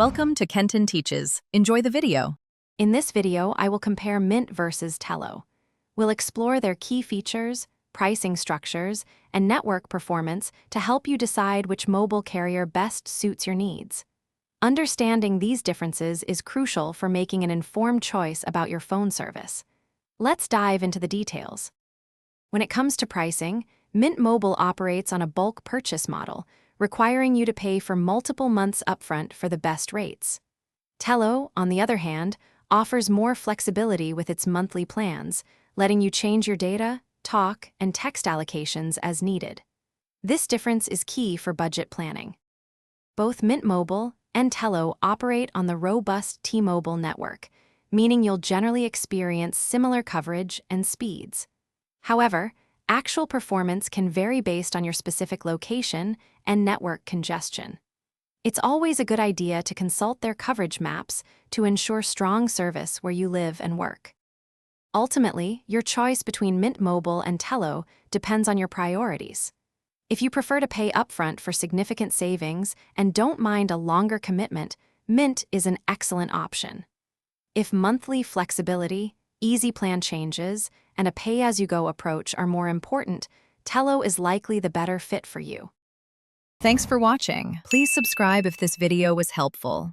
Welcome to Kenton Teaches. Enjoy the video. In this video, I will compare Mint versus Tello. We'll explore their key features, pricing structures, and network performance to help you decide which mobile carrier best suits your needs. Understanding these differences is crucial for making an informed choice about your phone service. Let's dive into the details. When it comes to pricing, Mint Mobile operates on a bulk purchase model, requiring you to pay for multiple months upfront for the best rates. Tello, on the other hand, offers more flexibility with its monthly plans, letting you change your data, talk, and text allocations as needed. This difference is key for budget planning. Both Mint Mobile and Tello operate on the robust T-Mobile network, meaning you'll generally experience similar coverage and speeds. However, actual performance can vary based on your specific location and network congestion. It's always a good idea to consult their coverage maps to ensure strong service where you live and work. Ultimately, your choice between Mint Mobile and Tello depends on your priorities. If you prefer to pay upfront for significant savings and don't mind a longer commitment, Mint is an excellent option. If monthly flexibility, easy plan changes, and a pay-as-you-go approach are more important, Tello is likely the better fit for you. Thanks for watching. Please subscribe if this video was helpful.